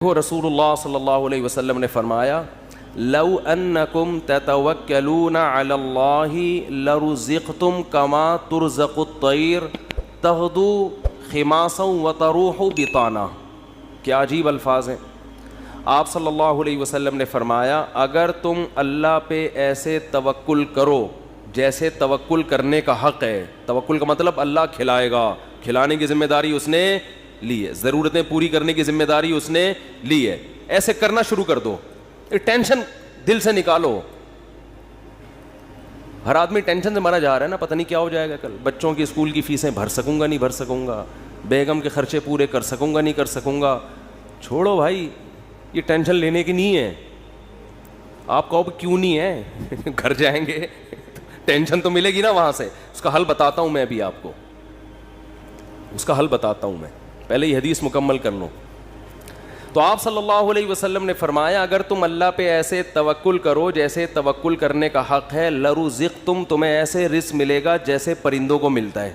وہ رسول اللہ صلی اللہ علیہ وسلم نے فرمایا لو انکم تتوکلون علی اللہ لرزقتم کما ترزق الطیر تغدو خماسا وتروح بطانا. کیا عجیب الفاظ ہیں. آپ صلی اللہ علیہ وسلم نے فرمایا اگر تم اللہ پہ ایسے توکل کرو جیسے توکل کرنے کا حق ہے. توکل کا مطلب اللہ کھلائے گا, کھلانے کی ذمہ داری اس نے لی ہے, ضرورتیں پوری کرنے کی ذمہ داری اس نے لی ہے. ایسے کرنا شروع کر دو, ٹینشن دل سے نکالو. ہر آدمی ٹینشن سے مرا جا رہا ہے نا, پتہ نہیں کیا ہو جائے گا کل. بچوں کی اسکول کی فیسیں بھر سکوں گا نہیں بھر سکوں گا, بیگم کے خرچے پورے کر سکوں گا نہیں کر سکوں گا. چھوڑو بھائی, یہ ٹینشن لینے کی نہیں ہے. آپ کہو کیوں نہیں ہے, گھر جائیں گے ٹینشن تو ملے گی نا وہاں سے. اس کا حل بتاتا ہوں میں ابھی آپ کو, اس کا حل بتاتا ہوں میں. پہلے یہ حدیث مکمل کر لو. تو آپ صلی اللہ علیہ وسلم نے فرمایا اگر تم اللہ پہ ایسے توکل کرو جیسے توکل کرنے کا حق ہے, لرزقتم, تمہیں ایسے رزق ملے گا جیسے پرندوں کو ملتا ہے.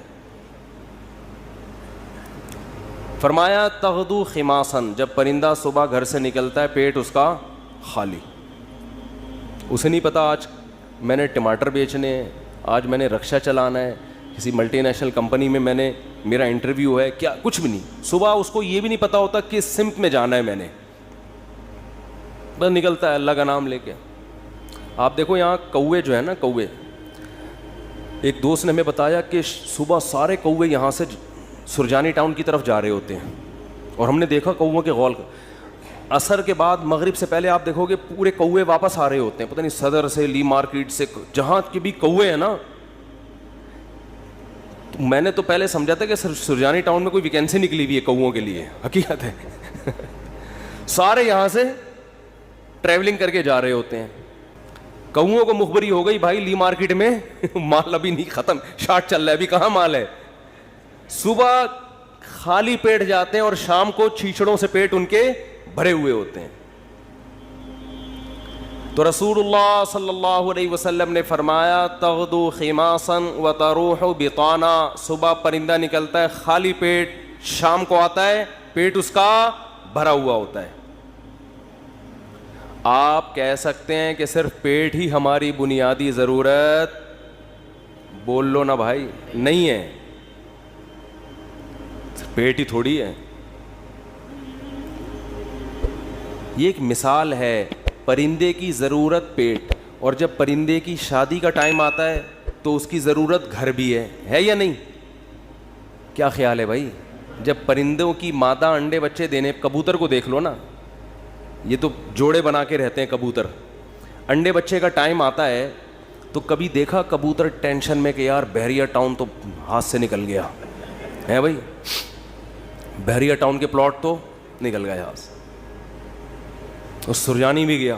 فرمایا تغدو خماسن, جب پرندہ صبح گھر سے نکلتا ہے پیٹ اس کا خالی. اسے نہیں پتا آج میں نے ٹماٹر بیچنے ہیں, آج میں نے رکشہ چلانا ہے, کسی ملٹی نیشنل کمپنی میں نے میرا انٹرویو ہے, کیا کچھ بھی نہیں. صبح اس کو یہ بھی نہیں پتا ہوتا کہ سمت میں جانا ہے میں نے, بس نکلتا ہے اللہ کا نام لے کے. آپ دیکھو یہاں کوے جو ہے نا, کوے, ایک دوست نے ہمیں بتایا کہ صبح سارے کوے یہاں سے سرجانی ٹاؤن کی طرف جا رہے ہوتے ہیں. اور ہم نے دیکھا کووں کے غول, عصر کے بعد مغرب سے پہلے آپ دیکھو گے پورے کوے واپس آ رہے ہوتے ہیں. پتہ نہیں صدر سے, لی مارکیٹ سے, جہاں کے بھی کوے ہیں نا. میں نے تو پہلے سمجھا تھا کہ سرجانی ٹاؤن میں کوئی ویکینسی نکلی ہوئی ہے کووں کے لیے. حقیقت ہے سارے یہاں سے ٹریولنگ کر کے جا رہے ہوتے ہیں. کووں کو مخبری ہو گئی بھائی لی مارکیٹ میں مال ابھی نہیں ختم, شارٹ چل رہا ہے, ابھی کہاں مال ہے. صبح خالی پیٹ جاتے ہیں اور شام کو چھیچڑوں سے پیٹ ان کے بھرے ہوئے ہوتے ہیں. تو رسول اللہ صلی اللہ علیہ وسلم نے فرمایا تغدو خماسا وتروح بطانا, صبح پرندہ نکلتا ہے خالی پیٹ, شام کو آتا ہے پیٹ اس کا بھرا ہوا ہوتا ہے. آپ کہہ سکتے ہیں کہ صرف پیٹ ہی ہماری بنیادی ضرورت, بول لو نا بھائی, نہیں ہے. پیٹ ہی تھوڑی ہے. یہ ایک مثال ہے. پرندے کی ضرورت پیٹ, اور جب پرندے کی شادی کا ٹائم آتا ہے تو اس کی ضرورت گھر بھی ہے یا نہیں؟ کیا خیال ہے بھائی؟ جب پرندوں کی مادہ انڈے بچے دینے, کبوتر کو دیکھ لو نا, یہ تو جوڑے بنا کے رہتے ہیں کبوتر. انڈے بچے کا ٹائم آتا ہے تو کبھی دیکھا کبوتر ٹینشن میں کہ یار بحریہ ٹاؤن تو ہاتھ سے نکل گیا ہے بھائی, بحریہ ٹاؤن کے پلاٹ تو نکل گئے ہاتھ سے. اس سرجانی بھی گیا.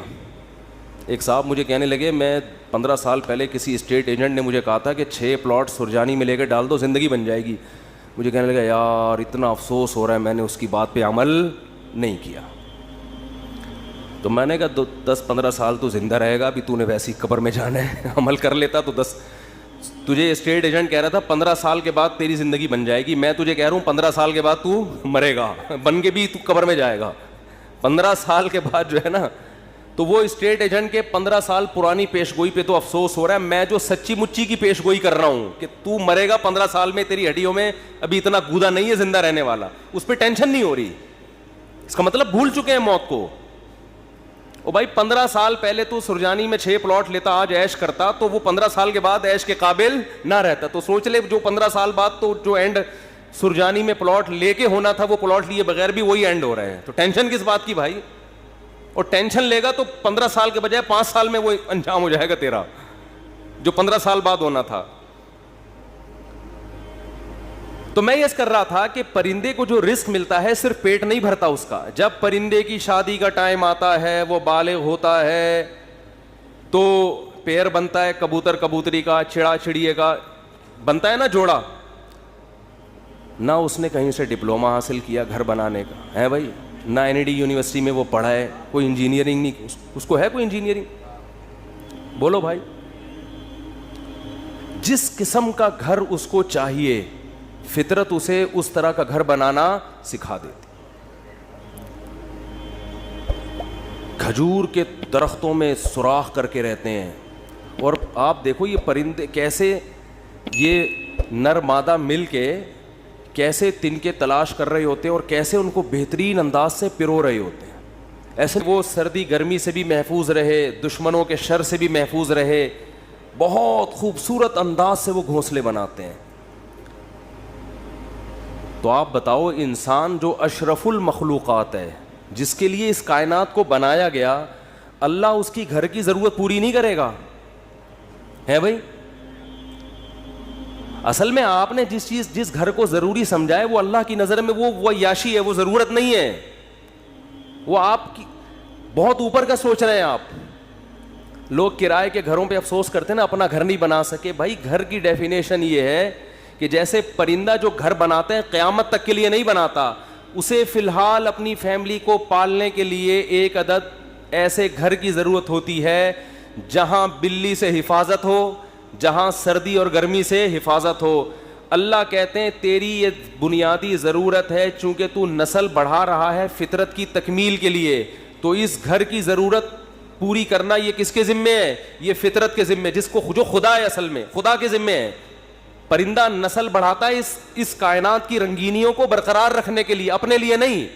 ایک صاحب مجھے کہنے لگے میں 15 سال پہلے کسی اسٹیٹ ایجنٹ نے مجھے کہا تھا کہ 6 پلاٹ سرجانی میں لے کے ڈال دو زندگی بن جائے گی. مجھے کہنے لگا یار اتنا افسوس ہو رہا ہے, میں نے اس کی بات پہ عمل نہیں کیا. تو میں نے کہا 10-15 سال تو زندہ رہے گا, ابھی تو نے ویسی قبر میں جانا ہے, عمل کر لیتا تو 10. تجھے اسٹیٹ ایجنٹ کہہ رہا تھا 15 سال کے بعد تیری زندگی بن جائے گی, میں تجھے کہہ رہا ہوں 15 سال کے بعد تو مرے گا, بن کے بھی تو قبر میں جائے گا. 15 سال کے بعد جو ہے نا, تو وہ اسٹیٹ ایجنٹ کے 15 سال پرانی پیش گوئی پہ تو افسوس ہو رہا ہے. میں جو سچی مچی کی پیش گوئی کر رہا ہوں کہ تو مرے گا 15 سال میں, تیری ہڈیوں میں ابھی اتنا گودا نہیں ہے زندہ رہنے والا, اس پہ ٹینشن نہیں ہو رہی. اس کا مطلب بھول چکے ہیں موت کو. او بھائی 15 سال پہلے تو سرجانی میں 6 پلاٹ لیتا, آج عیش کرتا, تو وہ 15 سال کے بعد عیش کے قابل نہ رہتا. تو سوچ لے جو 15 سال بعد تو جو اینڈ سرجانی میں پلاٹ لے کے ہونا تھا, وہ پلاٹ لیے بغیر بھی وہی اینڈ ہو رہے ہیں. تو ٹینشن کس بات کی بھائی؟ اور ٹینشن لے گا تو 15 سال کے بجائے 5 سال میں وہ انجام ہو جائے گا تیرا, جو 15 سال بعد ہونا تھا. تو میں یہ کر رہا تھا کہ پرندے کو جو رزق ملتا ہے صرف پیٹ نہیں بھرتا اس کا. جب پرندے کی شادی کا ٹائم آتا ہے, وہ بالغ ہوتا ہے, تو پیر بنتا ہے کبوتر کبوتری کا, چڑا چڑیے کا بنتا ہے نا جوڑا. نہ اس نے کہیں سے ڈپلوما حاصل کیا گھر بنانے کا ہے بھائی, نہ NID یونیورسٹی میں وہ پڑھا ہے, کوئی انجینئرنگ نہیں, اس کو ہے کوئی انجینئرنگ؟ بولو بھائی. جس قسم کا گھر اس کو چاہیے فطرت اسے اس طرح کا گھر بنانا سکھا دیتی. کھجور کے درختوں میں سوراخ کر کے رہتے ہیں. اور آپ دیکھو یہ پرندے کیسے یہ نر مادہ مل کے کیسے تنکے تلاش کر رہے ہوتے ہیں اور کیسے ان کو بہترین انداز سے پرو رہے ہوتے ہیں. ایسے وہ سردی گرمی سے بھی محفوظ رہے, دشمنوں کے شر سے بھی محفوظ رہے. بہت خوبصورت انداز سے وہ گھونسلے بناتے ہیں. تو آپ بتاؤ, انسان جو اشرف المخلوقات ہے, جس کے لیے اس کائنات کو بنایا گیا, اللہ اس کی گھر کی ضرورت پوری نہیں کرے گا؟ ہے بھائی. اصل میں آپ نے جس گھر کو ضروری سمجھا ہے وہ اللہ کی نظر میں وہ عیاشی ہے, وہ ضرورت نہیں ہے. وہ آپ کی بہت اوپر کا سوچ رہے ہیں آپ. لوگ کرائے کے گھروں پہ افسوس کرتے ہیں نا, اپنا گھر نہیں بنا سکے. بھائی گھر کی ڈیفینیشن یہ ہے کہ جیسے پرندہ جو گھر بناتے ہیں قیامت تک کے لیے نہیں بناتا, اسے فی الحال اپنی فیملی کو پالنے کے لیے ایک عدد ایسے گھر کی ضرورت ہوتی ہے جہاں بلی سے حفاظت ہو, جہاں سردی اور گرمی سے حفاظت ہو. اللہ کہتے ہیں تیری یہ بنیادی ضرورت ہے, چونکہ تو نسل بڑھا رہا ہے فطرت کی تکمیل کے لیے, تو اس گھر کی ضرورت پوری کرنا یہ کس کے ذمے ہے؟ یہ فطرت کے ذمے, جس کو جو خدا ہے, اصل میں خدا کے ذمے ہے. پرندہ نسل بڑھاتا ہے اس کائنات کی رنگینیوں کو برقرار رکھنے کے لیے, اپنے لیے نہیں.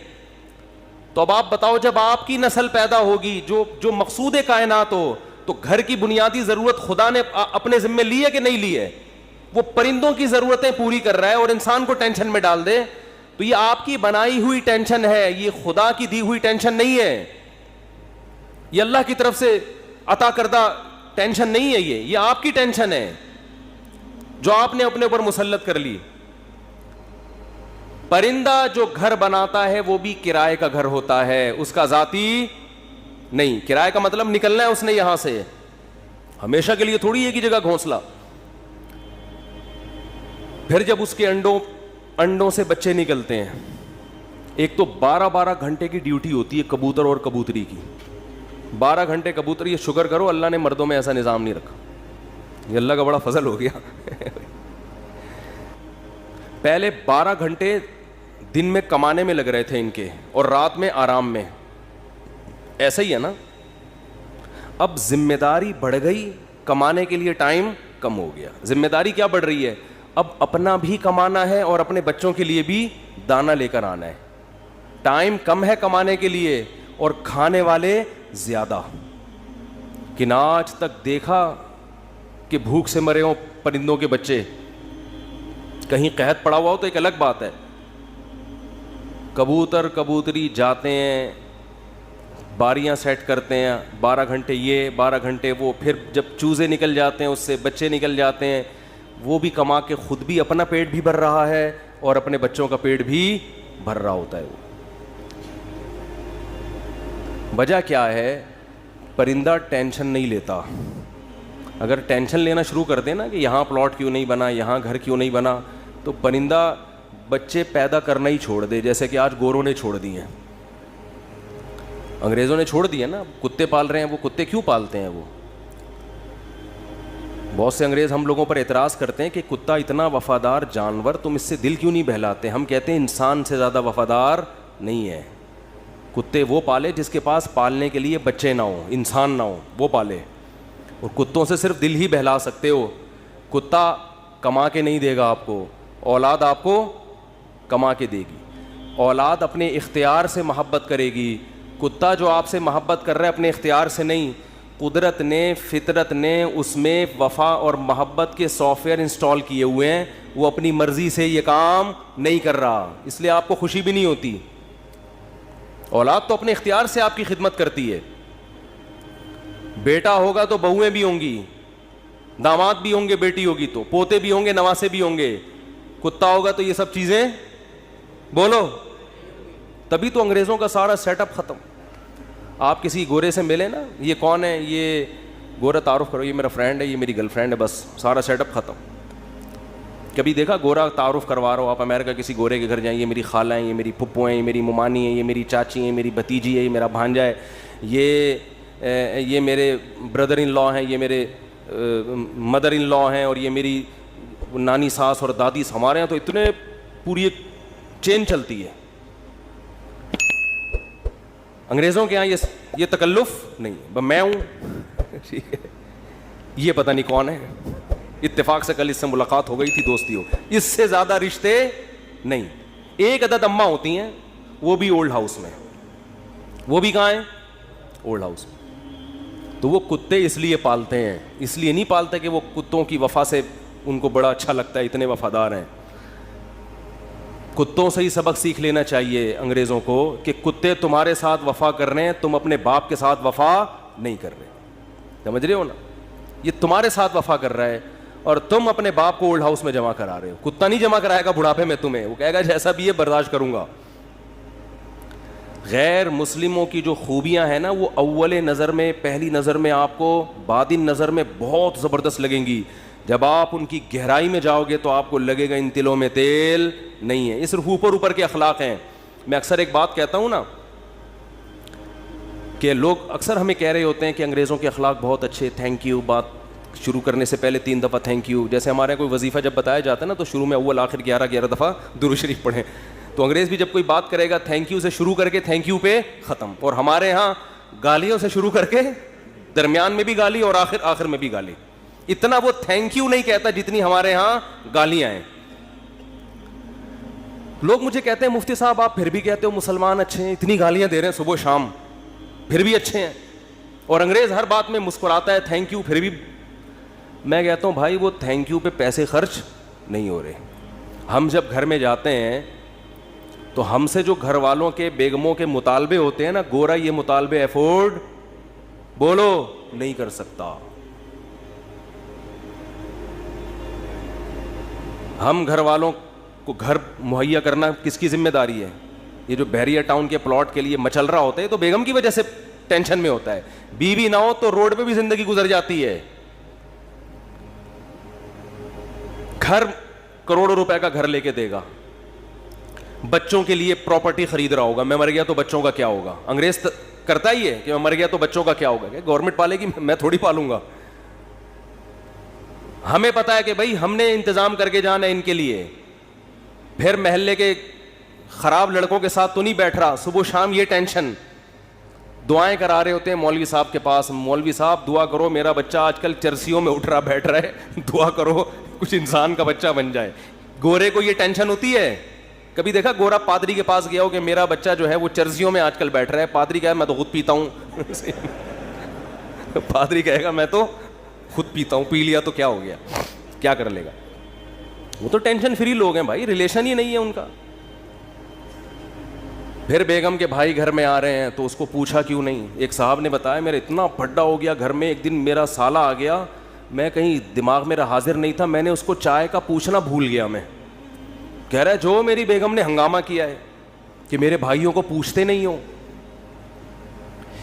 تو اب آپ بتاؤ, جب آپ کی نسل پیدا ہوگی جو مقصود کائنات ہو, تو گھر کی بنیادی ضرورت خدا نے اپنے ذمے لی ہے کہ نہیں لی ہے؟ وہ پرندوں کی ضرورتیں پوری کر رہا ہے اور انسان کو ٹینشن میں ڈال دے. تو یہ آپ کی بنائی ہوئی ٹینشن ہے, یہ خدا کی دی ہوئی ٹینشن نہیں ہے. یہ اللہ کی طرف سے عطا کردہ ٹینشن نہیں ہے, یہ آپ کی ٹینشن ہے جو آپ نے اپنے اوپر مسلط کر لی. پرندہ جو گھر بناتا ہے وہ بھی کرائے کا گھر ہوتا ہے, اس کا ذاتی نہیں. کرائے کا مطلب نکلنا ہے اس نے یہاں سے, ہمیشہ کے لیے تھوڑی ایک ہی جگہ گھونسلا. پھر جب اس کے انڈوں سے بچے نکلتے ہیں, ایک تو 12 گھنٹے کی ڈیوٹی ہوتی ہے کبوتر اور کبوتری کی. 12 گھنٹے کبوتر, یہ شکر کرو اللہ نے مردوں میں ایسا نظام نہیں رکھا, یہ اللہ کا بڑا فضل ہو گیا. پہلے 12 گھنٹے دن میں کمانے میں لگ رہے تھے ان کے, اور رات میں آرام میں. ایسا ہی ہے نا. اب ذمہ داری بڑھ گئی, کمانے کے لیے ٹائم کم ہو گیا. ذمہ داری کیا بڑھ رہی ہے؟ اب اپنا بھی کمانا ہے اور اپنے بچوں کے لیے بھی دانا لے کر آنا ہے. ٹائم کم ہے کمانے کے لیے اور کھانے والے زیادہ. کہ نہ آج تک دیکھا کہ بھوک سے مرے ہوں پرندوں کے بچے؟ کہیں قحط پڑا ہوا ہو تو ایک الگ بات ہے. کبوتر کبوتری جاتے ہیں, باریاں سیٹ کرتے ہیں, 12 گھنٹے یہ 12 گھنٹے وہ, پھر جب چوزے نکل جاتے ہیں اس سے بچے نکل جاتے ہیں, وہ بھی کما کے خود بھی اپنا پیٹ بھی بھر رہا ہے اور اپنے بچوں کا پیٹ بھی بھر رہا ہوتا ہے. وہ وجہ کیا ہے؟ پرندہ ٹینشن نہیں لیتا. اگر ٹینشن لینا شروع کر دیں نا کہ یہاں پلاٹ کیوں نہیں بنا, یہاں گھر کیوں نہیں بنا, تو پرندہ بچے پیدا کرنا ہی چھوڑ دے. جیسے کہ آج گوروں نے چھوڑ دی ہیں, انگریزوں نے چھوڑ دیا نا. کتے پال رہے ہیں, وہ کتے کیوں پالتے ہیں؟ وہ بہت سے انگریز ہم لوگوں پر اعتراض کرتے ہیں کہ کتا اتنا وفادار جانور, تم اس سے دل کیوں نہیں بہلاتے؟ ہم کہتے ہیں انسان سے زیادہ وفادار نہیں ہے. کتے وہ پالے جس کے پاس پالنے کے لیے بچے نہ ہوں, انسان نہ ہوں, وہ پالے. اور کتوں سے صرف دل ہی بہلا سکتے ہو. کتا کما کے نہیں دے گا آپ کو, اولاد آپ کو کما کے دے گی. اولاد اپنے اختیار سے محبت کرے گی. کتا جو آپ سے محبت کر رہا ہے اپنے اختیار سے نہیں, قدرت نے فطرت نے اس میں وفا اور محبت کے سافٹ ویئر انسٹال کیے ہوئے ہیں. وہ اپنی مرضی سے یہ کام نہیں کر رہا, اس لیے آپ کو خوشی بھی نہیں ہوتی. اولاد تو اپنے اختیار سے آپ کی خدمت کرتی ہے. بیٹا ہوگا تو بہویں بھی ہوں گی, داماد بھی ہوں گے, بیٹی ہوگی تو پوتے بھی ہوں گے, نواسے بھی ہوں گے. کتا ہوگا تو یہ سب چیزیں بولو. تبھی تو انگریزوں کا سارا سیٹ اپ ختم. آپ کسی گورے سے ملے نا, یہ کون ہے, یہ گورا, تعارف کرو, یہ میرا فرینڈ ہے, یہ میری گرل فرینڈ ہے, بس سارا سیٹ اپ ختم. کبھی دیکھا گورا تعارف کروا رہا ہو آپ امریکہ کسی گورے کے گھر جائیں, یہ میری خالہ ہیں, یہ میری پھپھو ہیں, یہ میری ممانی ہیں, یہ میری چاچی ہیں, میری بھتیجی ہے, یہ میرا بھانجا ہے, یہ میرے بردر ان لا ہیں, یہ میرے مدر ان لا ہیں, اور یہ میری نانی ساس اور دادی ہمارے ہیں. تو اتنے پوری ایک چین چلتی ہے. انگریزوں کے یہاں یہ تکلف نہیں, بس میں ہوں, ٹھیک ہے, یہ پتہ نہیں کون ہے, اتفاق سے کل اس سے ملاقات ہو گئی تھی, دوستی ہو, اس سے زیادہ رشتے نہیں. ایک عدد اماں ہوتی ہیں, وہ بھی اولڈ ہاؤس میں, وہ بھی کہاں ہیں, اولڈ ہاؤس میں. تو وہ کتے اس لیے پالتے ہیں, اس لیے نہیں پالتے کہ وہ کتوں کی وفا سے ان کو بڑا اچھا لگتا ہے, اتنے وفادار ہیں. کتوں سے ہی سبق سیکھ لینا چاہیے انگریزوں کو کہ کتے تمہارے ساتھ وفا کر رہے ہیں, تم اپنے باپ کے ساتھ وفا نہیں کر رہے. سمجھ رہے ہو نا, یہ تمہارے ساتھ وفا کر رہا ہے اور تم اپنے باپ کو اولڈ ہاؤس میں جمع کرا رہے ہو. کتا نہیں جمع کرائے گا بڑھاپے میں تمہیں, وہ کہے گا جیسا بھی ہے برداشت کروں گا. غیر مسلموں کی جو خوبیاں ہیں نا, وہ اول نظر میں, پہلی نظر میں آپ کو, باطن نظر میں بہت زبردست لگیں گی. جب آپ ان کی گہرائی میں جاؤ گے تو آپ کو لگے گا ان تلوں میں تیل نہیں ہے. یہ صرف اوپر اوپر کے اخلاق ہیں. میں اکثر ایک بات کہتا ہوں نا کہ لوگ اکثر ہمیں کہہ رہے ہوتے ہیں کہ انگریزوں کے اخلاق بہت اچھے, تھینک یو, بات شروع کرنے سے پہلے 3 دفعہ تھینک یو. جیسے ہمارے کوئی وظیفہ جب بتایا جاتا ہے نا تو شروع میں اول آخر 11 دفعہ درود شریف پڑھیں. تو انگریز بھی جب کوئی بات کرے گا تھینک یو سے شروع کر کے تھینک یو پہ ختم. اور ہمارے ہاں گالیوں سے شروع کر کے درمیان میں بھی گالی اور آخر میں بھی گالی. اتنا وہ تھینک یو نہیں کہتا جتنی ہمارے ہاں گالیاں ہیں. لوگ مجھے کہتے ہیں مفتی صاحب آپ پھر بھی کہتے ہو مسلمان اچھے ہیں, اتنی گالیاں دے رہے ہیں صبح شام, پھر بھی اچھے ہیں. اور انگریز ہر بات میں مسکراتا ہے تھینک یو, پھر بھی. میں کہتا ہوں بھائی وہ تھینک یو پہ پیسے خرچ نہیں ہو رہے. ہم جب گھر میں جاتے ہیں تو ہم سے جو گھر والوں کے, بیگموں کے مطالبے ہوتے ہیں نا, گورا یہ مطالبے افورڈ بولو نہیں کر سکتا. ہم گھر والوں کو گھر مہیا کرنا کس کی ذمہ داری ہے؟ یہ جو بحریہ ٹاؤن کے پلاٹ کے لیے مچل رہا ہوتا ہے تو بیگم کی وجہ سے ٹینشن میں ہوتا ہے. بیوی نہ ہو تو روڈ پہ بھی زندگی گزر جاتی ہے. گھر کروڑوں روپے کا گھر لے کے دے گا, بچوں کے لیے پراپرٹی خرید رہا ہوگا, میں مر گیا تو بچوں کا کیا ہوگا. انگریز کرتا ہی ہے کہ میں مر گیا تو بچوں کا کیا ہوگا, کہ گورنمنٹ پالے گی, میں تھوڑی پالوں گا. ہمیں پتا ہے کہ بھائی ہم نے انتظام کر کے جانا ہے ان کے لیے. پھر محلے کے خراب لڑکوں کے ساتھ تو نہیں بیٹھ رہا, صبح شام یہ ٹینشن. دعائیں کرا رہے ہوتے ہیں مولوی صاحب کے پاس, مولوی صاحب دعا کرو میرا بچہ آج کل چرسیوں میں اٹھ رہا بیٹھ رہا ہے, دعا کرو کچھ انسان کا بچہ بن جائے. گورے کو یہ ٹینشن ہوتی ہے. کبھی دیکھا گورا پادری کے پاس گیا ہو کہ میرا بچہ جو ہے وہ چرسیوں میں آج کل بیٹھ رہا ہے؟ پادری کہے میں تو خود پیتا ہوں. پادری کہے گا میں تو خود پیتا ہوں, پی لیا تو کیا ہو گیا, کیا کر لے گا. وہ تو ٹینشن فری لوگ ہیں بھائی, ریلیشن ہی نہیں ہے ان کا. پھر بیگم کے بھائی گھر میں آ رہے ہیں تو اس کو پوچھا کیوں نہیں. ایک صاحب نے بتایا میرا اتنا پھڈا ہو گیا گھر میں, ایک دن میرا سالہ آ گیا, میں کہیں دماغ میرا حاضر نہیں تھا, میں نے اس کو چائے کا پوچھنا بھول گیا. میں کہہ رہا ہے جو میری بیگم نے ہنگامہ کیا ہے کہ میرے بھائیوں کو پوچھتے نہیں ہو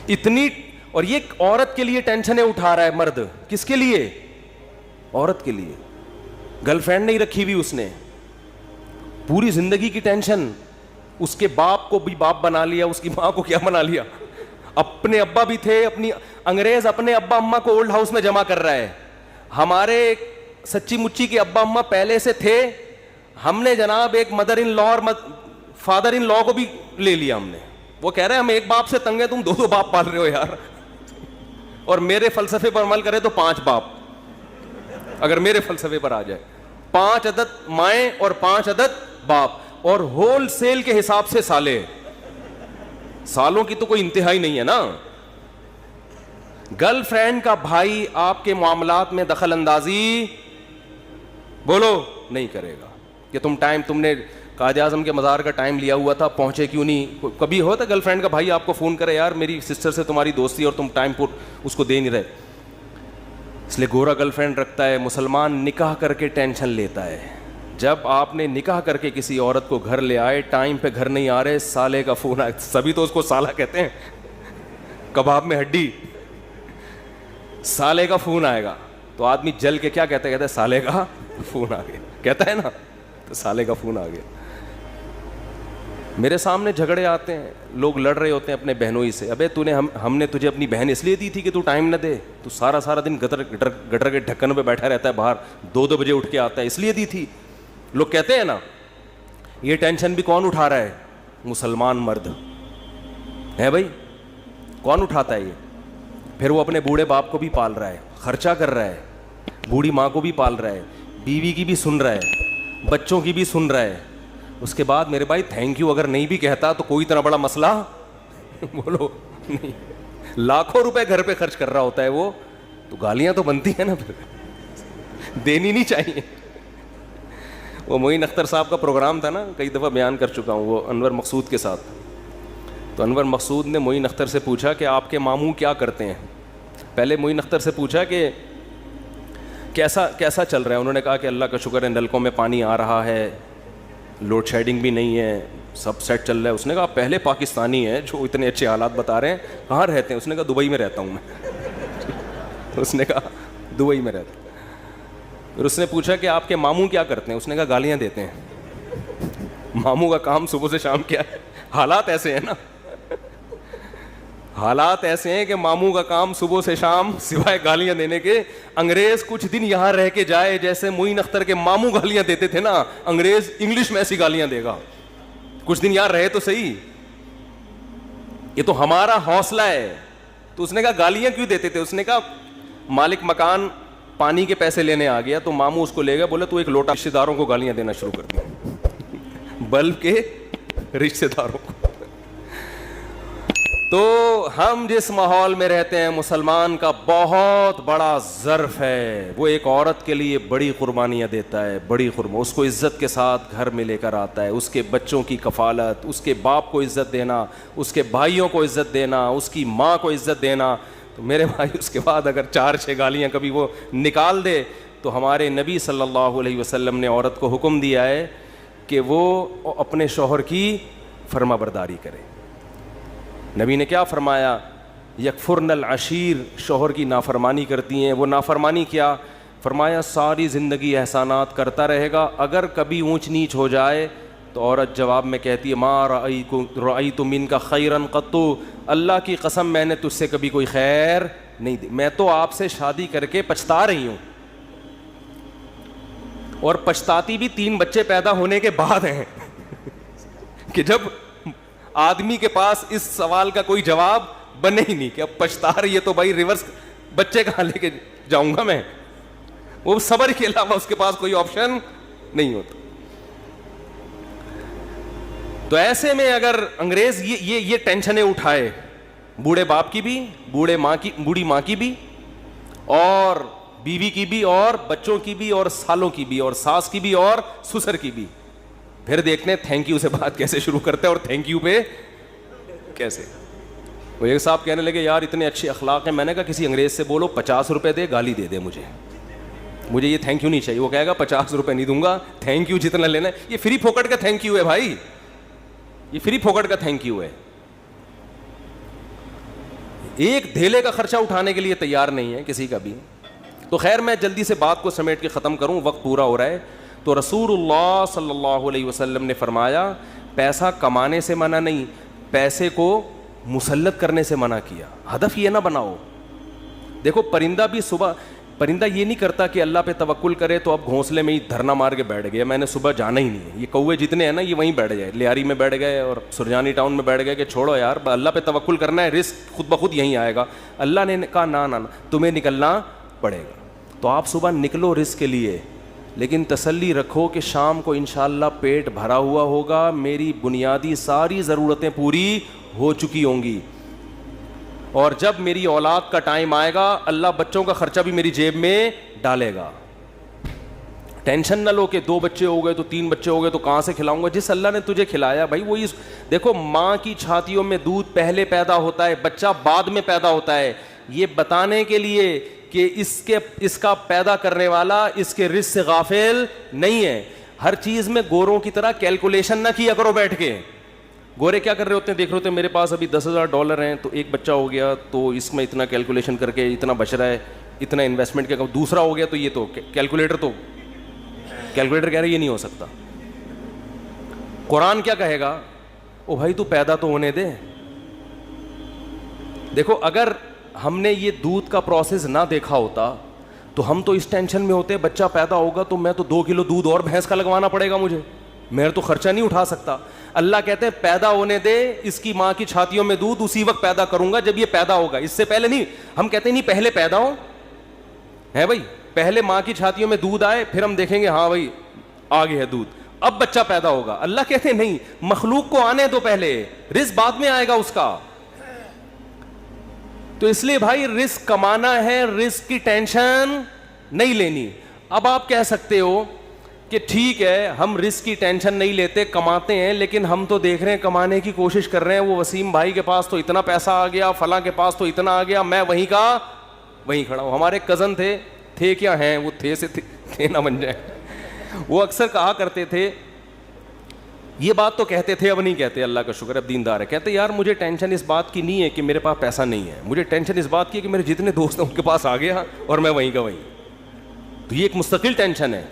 اتنی. اور یہ عورت کے لیے ٹینشنیں اٹھا رہا ہے مرد. کس کے لیے؟ عورت کے لیے. گرل فرینڈ نہیں رکھی ہوئی اس نے, پوری زندگی کی ٹینشن. اس کے باپ کو بھی باپ بنا لیا, اس کی ماں کو کیا بنا لیا, اپنے ابا بھی تھے. اپنی انگریز اپنے ابا اماں کو اولڈ ہاؤس میں جمع کر رہا ہے. ہمارے سچی مچی کے ابا اماں پہلے سے تھے, ہم نے جناب ایک مدر ان لا اور فادر ان لا کو بھی لے لیا ہم نے. وہ کہہ رہے ہیں ہم ایک باپ سے تنگ ہیں, تم 2 باپ پال رہے ہو یار. اور میرے فلسفے پر عمل کرے تو 5 باپ, اگر میرے فلسفے پر آ جائے 5 عدد مائیں اور 5 عدد باپ, اور ہول سیل کے حساب سے سالے. سالوں کی تو کوئی انتہا ہی نہیں ہے نا. گرل فرینڈ کا بھائی آپ کے معاملات میں دخل اندازی بولو نہیں کرے گا کہ تم نے قائد اعظم کے مزار کا ٹائم لیا ہوا تھا, پہنچے کیوں نہیں. کبھی ہوتا گرل فرینڈ کا بھائی آپ کو فون کرے یار میری سسٹر سے تمہاری دوستی اور تم ٹائم پر اس کو دے نہیں رہے. اس لیے گورا گرل فرینڈ رکھتا ہے, مسلمان نکاح کر کے ٹینشن لیتا ہے. جب آپ نے نکاح کر کے کسی عورت کو گھر لے آئے, ٹائم پہ گھر نہیں آ رہے, سالے کا فون آئے. سبھی تو اس کو سالہ کہتے ہیں, کباب میں ہڈی. سالے کا فون آئے گا تو آدمی جل کے کیا کہتا ہے سالے کا فون آ گیا, کہتا ہے نا, تو سالے کا فون آ گیا. میرے سامنے جھگڑے آتے ہیں, لوگ لڑ رہے ہوتے ہیں اپنے بہنوں ہی سے. ابے ہم نے تجھے اپنی بہن اس لیے دی تھی کہ تو ٹائم نہ دے, تو سارا دن گٹر کے ڈھکن پہ بیٹھا رہتا ہے باہر, 2 بجے اٹھ کے آتا ہے, اس لیے دی تھی. لوگ کہتے ہیں نا یہ ٹینشن بھی کون اٹھا رہا ہے؟ مسلمان مرد ہے بھائی. کون اٹھاتا ہے یہ؟ پھر وہ اپنے بوڑھے باپ کو بھی پال رہا ہے, خرچہ کر رہا ہے, بوڑھی ماں کو بھی پال رہا ہے, بیوی کی بھی سن رہا ہے, بچوں کی بھی سن رہا ہے. اس کے بعد میرے بھائی تھینک یو اگر نہیں بھی کہتا تو کوئی اتنا بڑا مسئلہ بولو نہیں, لاکھوں روپے گھر پہ خرچ کر رہا ہوتا ہے وہ, تو گالیاں تو بنتی ہیں نا, پھر دینی نہیں چاہیے. وہ معین اختر صاحب کا پروگرام تھا نا, کئی دفعہ بیان کر چکا ہوں, وہ انور مقصود کے ساتھ. تو انور مقصود نے معین اختر سے پوچھا کہ آپ کے ماموں کیا کرتے ہیں. پہلے معین اختر سے پوچھا کہ کیسا چل رہا ہے. انہوں نے کہا کہ اللہ کا شکر ہے, نلکوں میں پانی آ رہا ہے, لوڈ شیڈنگ بھی نہیں ہے, سب سیٹ چل رہا ہے. اس نے کہا پہلے پاکستانی ہیں جو اتنے اچھے حالات بتا رہے ہیں, کہاں رہتے ہیں؟ اس نے کہا دبئی میں رہتا ہوں میں. اس نے کہا دبئی میں رہتا ہوں. پھر اس نے پوچھا کہ آپ کے ماموں کیا کرتے ہیں؟ اس نے کہا گالیاں دیتے ہیں. ماموں کا کام صبح سے شام کیا ہے؟ حالات ایسے ہیں نا, حالات ایسے ہیں کہ ماموں کا کام صبح سے شام سوائے گالیاں دینے کے, انگریز کچھ دن یہاں رہ کے جائے, جیسے معین اختر کے ماموں گالیاں دیتے تھے نا, انگریز انگلش میں ایسی گالیاں دے گا. کچھ دن یہاں رہے تو صحیح, یہ تو ہمارا حوصلہ ہے. تو اس نے کہا گالیاں کیوں دیتے تھے؟ اس نے کہا مالک مکان پانی کے پیسے لینے آ گیا تو ماموں اس کو لے گیا, بولے تو ایک لوٹا رشتے داروں کو گالیاں دینا شروع کر دی, بلب کے رشتے داروں کو. تو ہم جس ماحول میں رہتے ہیں, مسلمان کا بہت بڑا ظرف ہے. وہ ایک عورت کے لیے بڑی قربانیاں دیتا ہے, بڑی اس کو عزت کے ساتھ گھر میں لے کر آتا ہے. اس کے بچوں کی کفالت, اس کے باپ کو عزت دینا, اس کے بھائیوں کو عزت دینا, اس کی ماں کو عزت دینا. تو میرے بھائی اس کے بعد اگر 4-6 گالیاں کبھی وہ نکال دے, تو ہمارے نبی صلی اللہ علیہ وسلم نے عورت کو حکم دیا ہے کہ وہ اپنے شوہر کی فرما برداری کرے. نبی نے کیا فرمایا؟ یکفرن العشیر, شوہر کی نافرمانی کرتی ہیں. وہ نافرمانی کیا فرمایا؟ ساری زندگی احسانات کرتا رہے گا, اگر کبھی اونچ نیچ ہو جائے تو عورت جواب میں کہتی ہے ما رأیت منک خیرا قط, اللہ کی قسم میں نے تجھ سے کبھی کوئی خیر نہیں دی, میں تو آپ سے شادی کر کے پچھتا رہی ہوں. اور پچھتاتی بھی 3 بچے پیدا ہونے کے بعد ہیں کہ جب آدمی کے پاس اس سوال کا کوئی جواب بنے ہی نہیں کہ اب پچھتا رہی ہے تو بھائی ریورس بچے کہاں لے کے جاؤں گا میں. وہ صبر کے علاوہ اس کے پاس کوئی آپشن نہیں ہوتا. تو ایسے میں اگر انگریز یہ ٹینشنیں اٹھائے, بوڑھے باپ کی بھی, بوڑھی ماں کی بھی, اور بیوی کی بھی, اور بچوں کی بھی, اور سالوں کی بھی, اور ساس کی بھی, اور سسر کی بھی, پھر دیکھتے ہیں تھینک یو سے بات کیسے شروع کرتے ہیں اور تھینک یو پہ کیسے. وہ ایک صاحب کہنے لگے یار اتنے اچھے اخلاق ہیں. میں نے کہا کسی انگریز سے بولو 50 روپے دے, گالی دے دے مجھے یہ تھینک یو نہیں چاہیے. وہ کہے گا 50 روپے نہیں دوں گا, تھینک یو جتنا لینا ہے. یہ فری پھوکٹ کا تھینک یو ہے بھائی, یہ فری پھوکٹ کا تھینک یو ہے. ایک دھیلے کا خرچہ اٹھانے کے لیے تیار نہیں ہے کسی کا بھی. تو خیر میں جلدی سے بات کو سمیٹ کے ختم کروں, وقت پورا ہو رہا ہے. تو رسول اللہ صلی اللہ علیہ وسلم نے فرمایا پیسہ کمانے سے منع نہیں, پیسے کو مسلط کرنے سے منع کیا. ہدف یہ نہ بناؤ. دیکھو پرندہ یہ نہیں کرتا کہ اللہ پہ توکل کرے تو اب گھونسلے میں ہی دھرنا مار کے بیٹھ گیا, میں نے صبح جانا ہی نہیں ہے. یہ کوے جتنے ہیں نا یہ وہیں بیٹھ گئے, لیاری میں بیٹھ گئے اور سرجانی ٹاؤن میں بیٹھ گئے کہ چھوڑو یار اللہ پہ توکل کرنا ہے, رزق خود بخود یہیں آئے گا. اللہ نے کہا نا تمہیں نکلنا پڑے گا. تو آپ صبح نکلو رزق کے لیے, لیکن تسلی رکھو کہ شام کو انشاءاللہ پیٹ بھرا ہوا ہوگا, میری بنیادی ساری ضرورتیں پوری ہو چکی ہوں گی, اور جب میری اولاد کا ٹائم آئے گا اللہ بچوں کا خرچہ بھی میری جیب میں ڈالے گا. ٹینشن نہ لو کہ 2 بچے ہو گئے تو 3 بچے ہو گئے تو کہاں سے کھلاؤں گا. جس اللہ نے تجھے کھلایا بھائی وہی. دیکھو ماں کی چھاتیوں میں دودھ پہلے پیدا ہوتا ہے, بچہ بعد میں پیدا ہوتا ہے, یہ بتانے کے لیے کہ اس کا پیدا کرنے والا اس کے رزق سے غافل نہیں ہے. ہر چیز میں گوروں کی طرح کیلکولیشن نہ کیا کرو بیٹھ کے. گورے کیا کر رہے ہوتے ہیں دیکھ رہے ہوتے ہیں میرے پاس ابھی $10,000 ہیں تو ایک بچہ ہو گیا تو اس میں اتنا کیلکولیشن کر کے اتنا بچ رہا ہے, اتنا انویسٹمنٹ کیا, دوسرا ہو گیا تو یہ تو کیلکولیٹر کہہ رہے یہ نہیں ہو سکتا. قرآن کیا کہے گا, او بھائی تو پیدا تو ہونے دے. دیکھو اگر ہم نے یہ دودھ کا پروسیس نہ دیکھا ہوتا تو ہم تو اس ٹینشن میں ہوتے بچہ پیدا ہوگا تو میں تو 2 کلو دودھ اور بھینس کا لگوانا پڑے گا مجھے. میں تو خرچہ نہیں اٹھا سکتا. اللہ کہتے ہیں پیدا ہونے دے اس کی ماں کی چھاتیوں میں دودھ, اسی وقت پیدا کروں گا جب یہ پیدا ہوگا, اس سے پہلے نہیں. ہم کہتے ہیں نہیں پہلے پیدا ہو ہے بھائی, پہلے ماں کی چھاتیوں میں دودھ آئے پھر ہم دیکھیں گے ہاں بھائی آ گیا ہے دودھ, اب بچہ پیدا ہوگا. اللہ کہتے ہیں نہیں, مخلوق کو آنے دو پہلے, رزق بعد میں آئے گا اس کا. تو اس لیے بھائی رزق کمانا ہے, رزق کی ٹینشن نہیں لینی. اب آپ کہہ سکتے ہو کہ ٹھیک ہے ہم رزق کی ٹینشن نہیں لیتے, کماتے ہیں, لیکن ہم تو دیکھ رہے ہیں کمانے کی کوشش کر رہے ہیں, وہ وسیم بھائی کے پاس تو اتنا پیسہ آ گیا, فلاں کے پاس تو اتنا آ گیا, میں وہیں کا وہیں کھڑا ہوں. ہمارے کزن تھے کیا ہیں, وہ تھے سے تھے نہ بن جائیں. وہ اکثر کہا کرتے تھے, یہ بات تو کہتے تھے, اب نہیں کہتے, اللہ کا شکر اب دیندار ہے, کہتے یار مجھے ٹینشن اس بات کی نہیں ہے کہ میرے پاس پیسہ نہیں ہے, مجھے ٹینشن اس بات کی ہے کہ میرے جتنے دوست ہیں ان کے پاس آ گیا اور میں وہیں کا وہیں. تو یہ ایک مستقل ٹینشن ہے.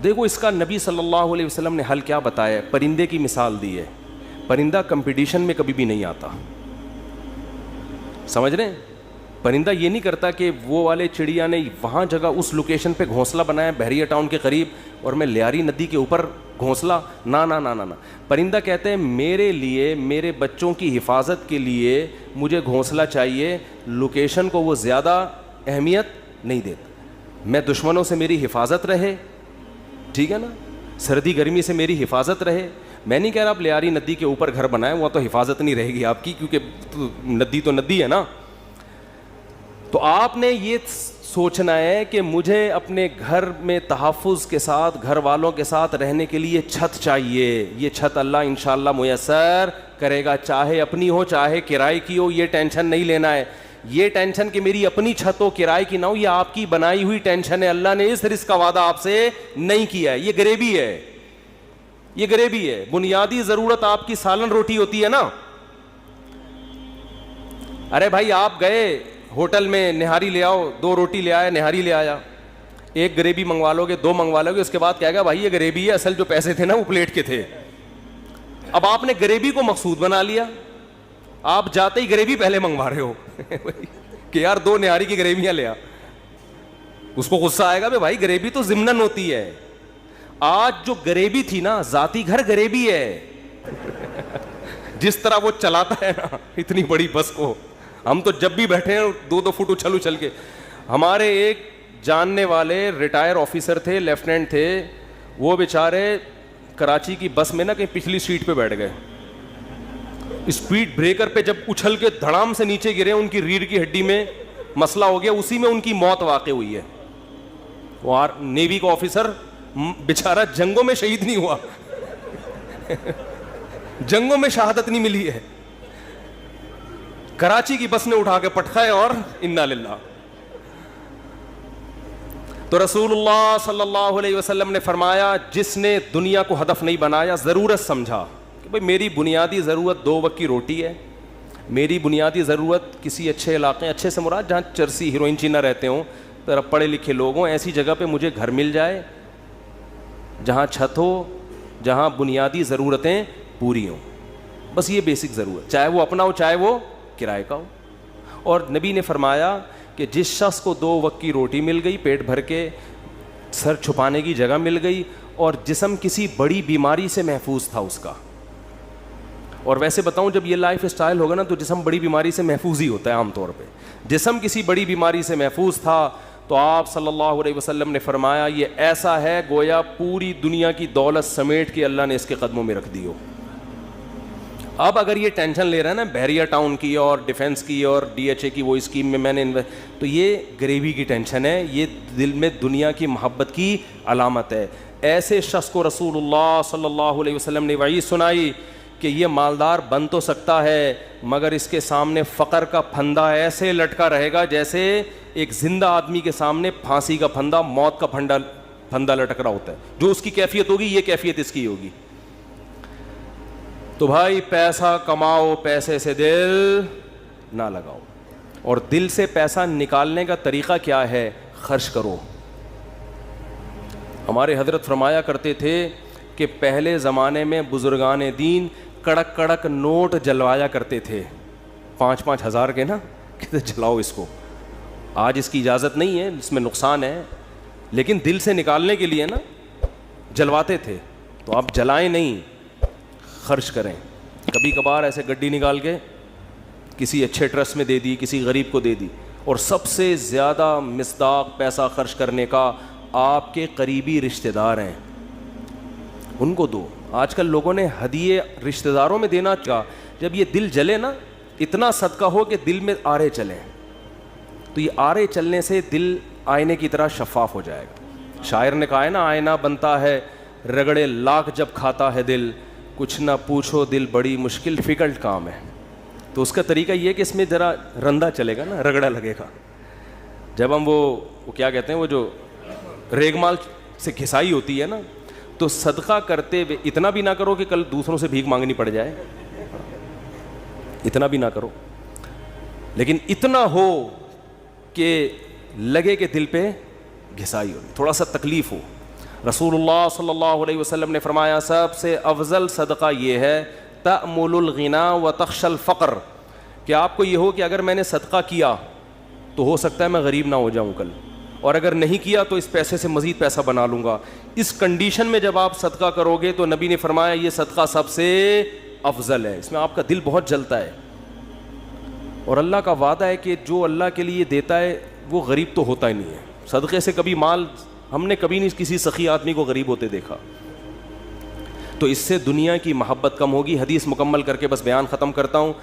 دیکھو اس کا نبی صلی اللہ علیہ وسلم نے حل کیا بتایا, پرندے کی مثال دی ہے. پرندہ کمپٹیشن میں کبھی بھی نہیں آتا, سمجھ رہے ہیں. پرندہ یہ نہیں کرتا کہ وہ والے چڑیا نے وہاں جگہ اس لوکیشن پہ گھونسلہ بنایا بحریہ ٹاؤن کے قریب اور میں لیاری ندی کے اوپر گھونسلہ, نہ نہ نہ نہ. پرندہ کہتے ہیں میرے لیے, میرے بچوں کی حفاظت کے لیے مجھے گھونسلہ چاہیے, لوکیشن کو وہ زیادہ اہمیت نہیں دیتا. میں دشمنوں سے میری حفاظت رہے, ٹھیک ہے نا, سردی گرمی سے میری حفاظت رہے. میں نہیں کہہ رہا آپ لیاری ندی کے اوپر گھر بنائیں, وہ تو حفاظت نہیں رہے گی آپ کی, کیونکہ ندی تو ندی ہے نا. تو آپ نے یہ سوچنا ہے کہ مجھے اپنے گھر میں تحفظ کے ساتھ, گھر والوں کے ساتھ رہنے کے لیے چھت چاہیے. یہ چھت اللہ انشاءاللہ میسر کرے گا, چاہے اپنی ہو چاہے کرائے کی ہو, یہ ٹینشن نہیں لینا ہے. یہ ٹینشن کہ میری اپنی چھت ہو کرائے کی نہ ہو, یہ آپ کی بنائی ہوئی ٹینشن ہے. اللہ نے اس رزق کا وعدہ آپ سے نہیں کیا ہے, یہ غریبی ہے, یہ غریبی ہے. بنیادی ضرورت آپ کی سالن روٹی ہوتی ہے نا. ارے بھائی آپ گئے ہوٹل میں نہاری لے آؤ, 2 روٹی لے آیا, نہاری لے آیا, 1 گریبی منگوا لو گے, 2 منگوا لو گے, اس کے بعد کہے گا بھائی یہ گریبی ہے, اصل جو پیسے تھے نا وہ پلیٹ کے تھے. اب آپ نے گریبی کو مقصود بنا لیا, آپ جاتے ہی گریبی پہلے منگوا رہے ہو کہ یار 2 نہاری کی گریبیاں لے آ. اس کو غصہ آئے گا بھائی گریبی تو ضمناً ہوتی ہے. آج جو گریبی تھی نا, ذاتی گھر گریبی ہے. جس طرح وہ چلاتا ہے نا اتنی بڑی بس کو, ہم تو جب بھی بیٹھے ہیں 2-2 فٹ اچھل کے. ہمارے ایک جاننے والے ریٹائر آفیسر تھے, لیفٹیننٹ تھے, وہ بیچارے کراچی کی بس میں نا کہیں پچھلی سیٹ پہ بیٹھ گئے. اسپیڈ بریکر پہ جب اچھل کے دھڑام سے نیچے گرے, ان کی ریڑھ کی ہڈی میں مسئلہ ہو گیا, اسی میں ان کی موت واقع ہوئی ہے. وہ نیوی کا آفیسر بیچارہ جنگوں میں شہید نہیں ہوا جنگوں میں شہادت نہیں ملی ہے, کراچی کی بس نے اٹھا کے پٹخائے اور انا للہ. تو رسول اللہ صلی اللہ علیہ وسلم نے فرمایا جس نے دنیا کو ہدف نہیں بنایا, ضرورت سمجھا کہ بھئی میری بنیادی ضرورت 2 وقت کی روٹی ہے, میری بنیادی ضرورت کسی اچھے علاقے, اچھے سے مراد جہاں چرسی ہیروئن چی نہ رہتے ہوں, ذرا پڑھے لکھے لوگ ہوں, ایسی جگہ پہ مجھے گھر مل جائے جہاں چھت ہو, جہاں بنیادی ضرورتیں پوری ہوں. بس یہ بیسک ضرورت, چاہے وہ اپنا ہو چاہے وہ کرائے کا ہو. اور نبی نے فرمایا کہ جس شخص کو 2 وقت کی روٹی مل گئی, پیٹ بھر کے سر چھپانے کی جگہ مل گئی, اور جسم کسی بڑی بیماری سے محفوظ تھا اس کا. اور ویسے بتاؤں جب یہ لائف اسٹائل ہوگا نا تو جسم بڑی بیماری سے محفوظ ہی ہوتا ہے عام طور پہ. جسم کسی بڑی بیماری سے محفوظ تھا تو آپ صلی اللہ علیہ وسلم نے فرمایا یہ ایسا ہے گویا پوری دنیا کی دولت سمیٹ کے اللہ نے اس کے قدموں میں رکھ دی ہو. اب اگر یہ ٹینشن لے رہا ہے نا بحریہ ٹاؤن کی اور ڈیفنس کی اور DHA کی وہ اسکیم میں نے تو یہ غریبی کی ٹینشن ہے, یہ دل میں دنیا کی محبت کی علامت ہے. ایسے شخص کو رسول اللہ صلی اللہ علیہ وسلم نے وعید سنائی کہ یہ مالدار بن تو سکتا ہے مگر اس کے سامنے فقر کا پھندا ایسے لٹکا رہے گا جیسے ایک زندہ آدمی کے سامنے پھانسی کا پھندا, موت کا پھندا لٹک رہا ہوتا ہے. جو اس کی کیفیت ہوگی یہ کیفیت اس کی ہوگی. تو بھائی پیسہ کماؤ, پیسے سے دل نہ لگاؤ. اور دل سے پیسہ نکالنے کا طریقہ کیا ہے؟ خرچ کرو. ہمارے حضرت فرمایا کرتے تھے کہ پہلے زمانے میں بزرگان دین کڑک کڑک نوٹ جلوایا کرتے تھے, 5-5 ہزار کے نا, کہتے جلاؤ اس کو. آج اس کی اجازت نہیں ہے, اس میں نقصان ہے, لیکن دل سے نکالنے کے لیے نا جلواتے تھے. تو آپ جلائیں نہیں, خرچ کریں. کبھی کبھار ایسے گڈی نکال کے کسی اچھے ٹرسٹ میں دے دی, کسی غریب کو دے دی. اور سب سے زیادہ مصداق پیسہ خرچ کرنے کا آپ کے قریبی رشتہ دار ہیں, ان کو دو. آج کل لوگوں نے ہدیے رشتہ داروں میں دینا چاہا. جب یہ دل جلے نا, اتنا صدقہ ہو کہ دل میں آرے چلیں, تو یہ آرے چلنے سے دل آئینے کی طرح شفاف ہو جائے گا. شاعر نے کہا ہے نا, آئینہ بنتا ہے رگڑے لاکھ جب کھاتا ہے دل, کچھ نہ پوچھو دل بڑی مشکل ڈیفیکلٹ کام ہے. تو اس کا طریقہ یہ ہے کہ اس میں ذرا رندہ چلے گا نا, رگڑا لگے گا. جب ہم وہ کیا کہتے ہیں, وہ جو ریگمال سے گھسائی ہوتی ہے نا, تو صدقہ کرتے ہوئے اتنا بھی نہ کرو کہ کل دوسروں سے بھیک مانگنی پڑ جائے, اتنا بھی نہ کرو, لیکن اتنا ہو کہ لگے کہ دل پہ گھسائی ہو, تھوڑا سا تکلیف ہو. رسول اللہ صلی اللہ علیہ وسلم نے فرمایا سب سے افضل صدقہ یہ ہے تأمل الغنا و تخشى الفقر, کہ آپ کو یہ ہو کہ اگر میں نے صدقہ کیا تو ہو سکتا ہے میں غریب نہ ہو جاؤں کل, اور اگر نہیں کیا تو اس پیسے سے مزید پیسہ بنا لوں گا. اس کنڈیشن میں جب آپ صدقہ کرو گے تو نبی نے فرمایا یہ صدقہ سب سے افضل ہے. اس میں آپ کا دل بہت جلتا ہے, اور اللہ کا وعدہ ہے کہ جو اللہ کے لیے دیتا ہے وہ غریب تو ہوتا ہی نہیں ہے. صدقے سے کبھی مال ہم نے کبھی نہیں کسی سخی آدمی کو غریب ہوتے دیکھا. تو اس سے دنیا کی محبت کم ہوگی. حدیث مکمل کر کے بس بیان ختم کرتا ہوں.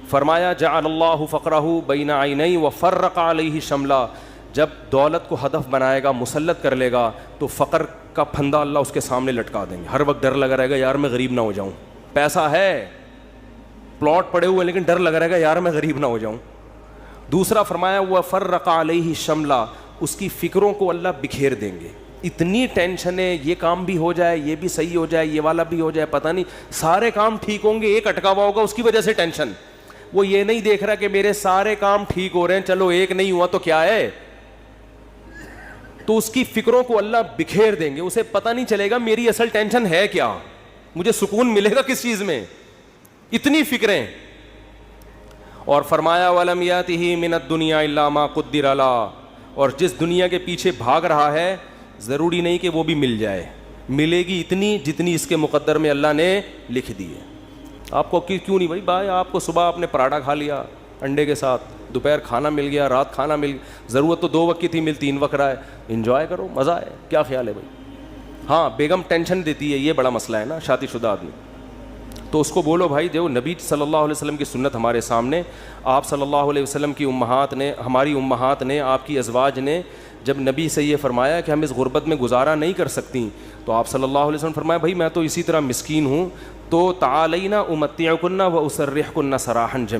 فرمایا جعل اللہ فقرہ بین عینیہ وفرق علیہ شملہ, جب دولت کو ہدف بنائے گا, مسلط کر لے گا, تو فقر کا پھندا اللہ اس کے سامنے لٹکا دیں گے. ہر وقت ڈر لگا رہے گا یار میں غریب نہ ہو جاؤں. پیسہ ہے, پلاٹ پڑے ہوئے, لیکن ڈر لگا رہے گا یار میں غریب نہ ہو جاؤں. دوسرا فرمایا وفرق علیہ شملہ, اس کی فکروں کو اللہ بکھیر دیں گے. اتنی ٹینشن ہے, یہ کام بھی ہو جائے, یہ بھی صحیح ہو جائے, یہ والا بھی ہو جائے, پتہ نہیں سارے کام ٹھیک ہوں گے, ایک اٹکا ہوا ہوگا اس کی وجہ سے ٹینشن. وہ یہ نہیں دیکھ رہا کہ میرے سارے کام ٹھیک ہو رہے ہیں, چلو ایک نہیں ہوا تو کیا ہے. تو اس کی فکروں کو اللہ بکھیر دیں گے, اسے پتہ نہیں چلے گا میری اصل ٹینشن ہے کیا, مجھے سکون ملے گا کس چیز میں, اتنی فکریں. اور فرمایا وَلَمْ يَأْتِهِ مِنَ الدُّنْيَا إِلَّا مَا قُدِّرَ لَهُ, اور جس دنیا کے پیچھے بھاگ رہا ہے ضروری نہیں کہ وہ بھی مل جائے, ملے گی اتنی جتنی اس کے مقدر میں اللہ نے لکھ دی ہے. آپ کو کیوں نہیں بھائی آپ کو صبح آپ نے پراٹھا کھا لیا انڈے کے ساتھ, دوپہر کھانا مل گیا, رات کھانا مل گیا, ضرورت تو 2 وقت کی تھی, مل 3 وقت رہا ہے, انجوائے کرو, مزہ ہے, کیا خیال ہے بھائی. ہاں بیگم ٹینشن دیتی ہے, یہ بڑا مسئلہ ہے نا شادی شدہ آدمی, تو اس کو بولو بھائی جو نبی صلی اللہ علیہ وسلم کی سنت ہمارے سامنے, آپ صلی اللہ علیہ وسلم کی امہات نے, ہماری امہات نے, آپ کی ازواج نے جب نبی سے یہ فرمایا کہ ہم اس غربت میں گزارا نہیں کر سکتی, تو آپ صلی اللہ علیہ وسلم فرمایا بھائی میں تو اسی طرح مسکین ہوں, تو تعالینا امتعکن و اسرحکن سراحا جمیلا.